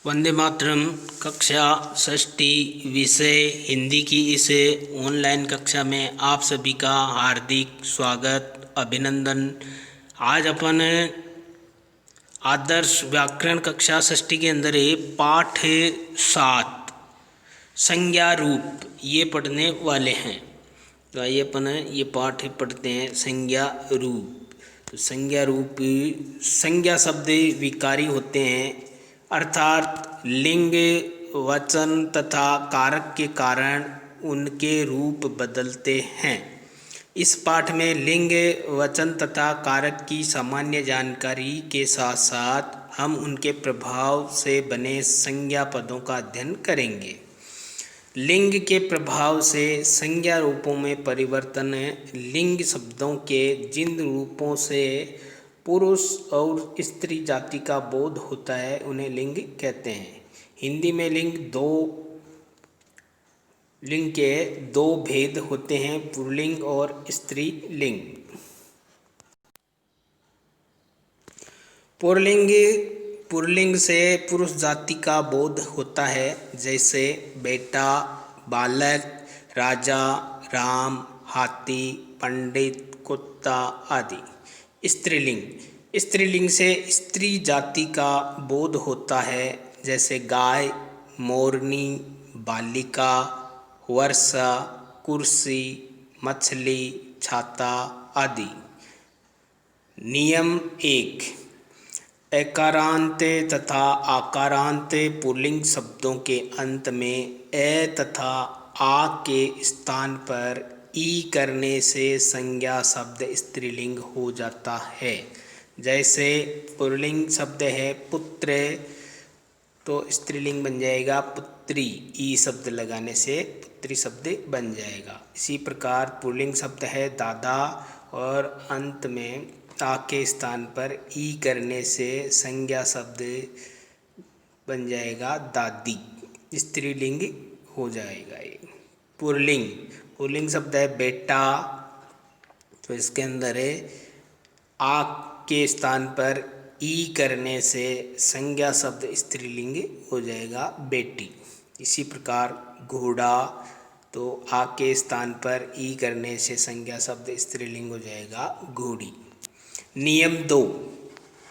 वंदे मातरम। कक्षा षष्ठी विषय हिंदी की इस ऑनलाइन कक्षा में आप सभी का हार्दिक स्वागत अभिनंदन। आज अपन आदर्श व्याकरण कक्षा षष्ठी के अंदर पाठ 7 संज्ञा रूप ये पढ़ने वाले हैं। तो आइए अपन ये पाठ पढ़ते हैं। संज्ञा रूप। तो संज्ञा रूप, संज्ञा शब्द विकारी होते हैं, अर्थात लिंग, वचन तथा कारक के कारण उनके रूप बदलते हैं। इस पाठ में लिंग, वचन तथा कारक की सामान्य जानकारी के साथ साथ हम उनके प्रभाव से बने संज्ञा पदों का अध्ययन करेंगे। लिंग के प्रभाव से संज्ञा रूपों में परिवर्तन। लिंग शब्दों के जिन रूपों से पुरुष और स्त्री जाति का बोध होता है उन्हें लिंग कहते हैं। हिंदी में लिंग के दो भेद होते हैं, पुल्लिंग और स्त्रीलिंग। पुल्लिंग से पुरुष जाति का बोध होता है, जैसे बेटा, बालक, राजा, राम, हाथी, पंडित, कुत्ता आदि। स्त्रीलिंग से स्त्री जाति का बोध होता है, जैसे गाय, मोरनी, बालिका, वर्षा, कुर्सी, मछली, छाता आदि। नियम 1। एकारांत तथा आकारांत पुल्लिंग शब्दों के अंत में ए तथा आ के स्थान पर ई करने से संज्ञा शब्द स्त्रीलिंग हो जाता है। जैसे पुल्लिंग शब्द है पुत्र, तो स्त्रीलिंग बन जाएगा पुत्री, ई शब्द लगाने से पुत्री शब्द बन जाएगा। इसी प्रकार पुल्लिंग शब्द है दादा, और अंत में आ के स्थान पर ई करने से संज्ञा शब्द बन जाएगा दादी, स्त्रीलिंग हो जाएगा ये। पुल्लिंग शब्द है बेटा, तो इसके अंदर है आ के स्थान पर ई करने से संज्ञा शब्द स्त्रीलिंग हो जाएगा बेटी। इसी प्रकार घोड़ा, तो आ के स्थान पर ई करने से संज्ञा शब्द स्त्रीलिंग हो जाएगा घोड़ी। नियम 2।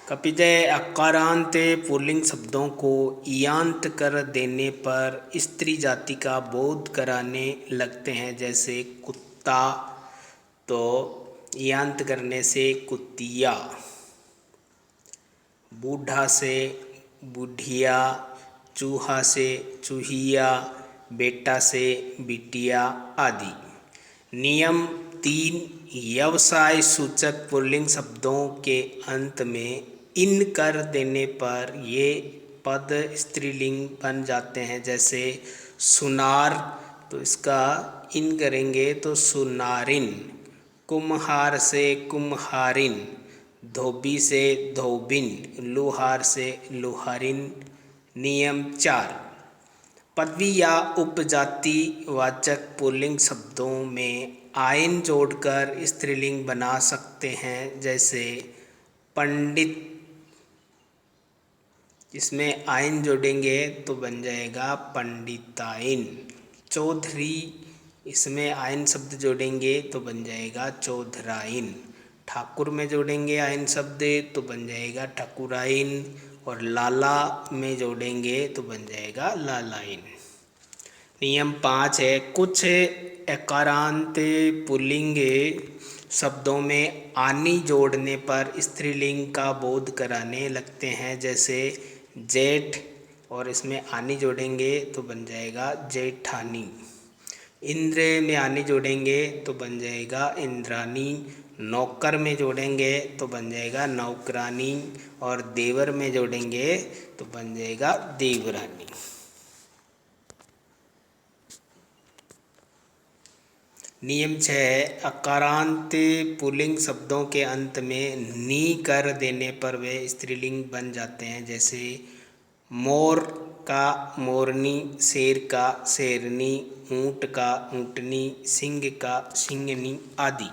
कपिजय अकारांत पुल्लिंग शब्दों को ईयांत कर देने पर स्त्री जाति का बोध कराने लगते हैं, जैसे कुत्ता, तो ईयांत करने से कुतिया। बूढ़ा से बुढ़िया, चूहा से चूहिया, बेटा से बिटिया आदि। नियम 3। व्यवसाय सूचक पुल्लिंग शब्दों के अंत में इन कर देने पर ये पद स्त्रीलिंग बन जाते हैं, जैसे सुनार, तो इसका इन करेंगे तो सुनारिन। कुम्हार से कुम्हारिन, धोबी से धोबिन, लोहार से लोहारिन। नियम 4। पदवी या उपजाति वाचक पुल्लिंग शब्दों में आयन जोड़कर स्त्रीलिंग बना सकते हैं, जैसे पंडित, इसमें आयन जोड़ेंगे तो बन जाएगा पंडिताइन। चौधरी, इसमें आयन शब्द जोड़ेंगे तो बन जाएगा चौधराइन। ठाकुर में जोड़ेंगे आयन शब्द तो बन जाएगा ठाकुराइन, और लाला में जोड़ेंगे तो बन जाएगा लालाइन। नियम 5 है कुछ एकारांत पुल्लिंग शब्दों में आनी जोड़ने पर स्त्रीलिंग का बोध कराने लगते हैं, जैसे जेठ, और इसमें आनी जोड़ेंगे तो बन जाएगा जेठानी। इंद्र में आनी जोड़ेंगे तो बन जाएगा इंद्रानी। नौकर में जोड़ेंगे तो बन जाएगा नौकरानी, और देवर में जोड़ेंगे तो बन जाएगा देवरानी। नियम 6। अकारांत पुल्लिंग शब्दों के अंत में नी कर देने पर वे स्त्रीलिंग बन जाते हैं, जैसे मोर का मोरनी, शेर का शेरनी, ऊंट का ऊंटनी, सिंह का सिंहनी आदि।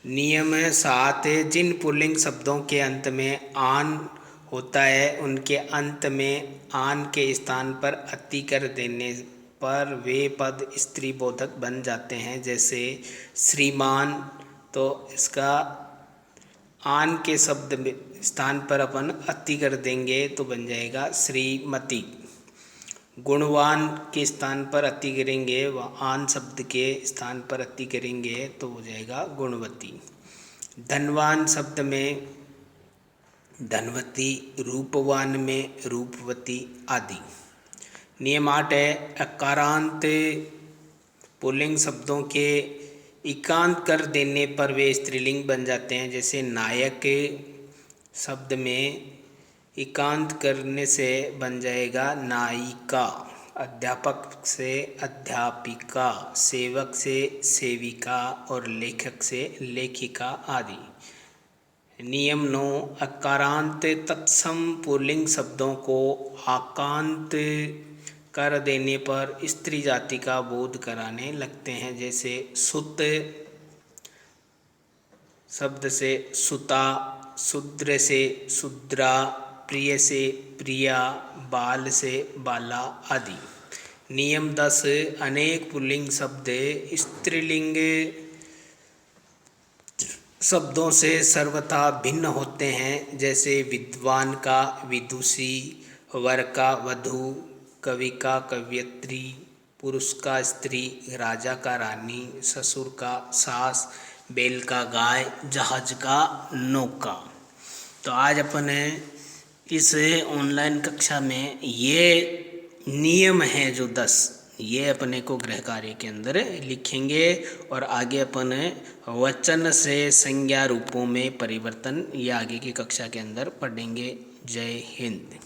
नियम 7, जिन पुल्लिंग शब्दों के अंत में आन होता है उनके अंत में आन के स्थान पर अति कर देने पर वे पद स्त्रीबोधक बन जाते हैं। जैसे श्रीमान, तो इसका आन के शब्द में स्थान पर अपन अति कर देंगे तो बन जाएगा श्रीमती। गुणवान के स्थान पर अति करेंगे व आन शब्द के स्थान पर अति करेंगे तो हो जाएगा गुणवती। धनवान शब्द में धनवती, रूपवान में रूपवती आदि। नियम 8 है, अकारांत पुल्लिंग शब्दों के इकांत कर देने पर वे स्त्रीलिंग बन जाते हैं। जैसे नायक शब्द में इकांत करने से बन जाएगा नायिका, अध्यापक से अध्यापिका, सेवक से सेविका और लेखक से लेखिका आदि। नियम 9, अकारांत तत्सम पुल्लिंग शब्दों को आकांत कर देने पर स्त्री जाति का बोध कराने लगते हैं। जैसे सुत शब्द से सुता, शूद्र से शूद्रा, प्रिय से प्रिया, बाल से बाला आदि। नियम 10, अनेक पुल्लिंग शब्द स्त्रीलिंग शब्दों से सर्वथा भिन्न होते हैं। जैसे विद्वान का विदुषी, वर का वधू, कवि का कवयित्री, पुरुष का स्त्री, राजा का रानी, ससुर का सास, बैल का गाय, जहाज का नौका। तो आज अपन इस ऑनलाइन कक्षा में ये नियम हैं जो 10, ये अपने को गृह कार्य के अंदर लिखेंगे और आगे अपन वचन से संज्ञा रूपों में परिवर्तन ये आगे की कक्षा के अंदर पढ़ेंगे। जय हिंद।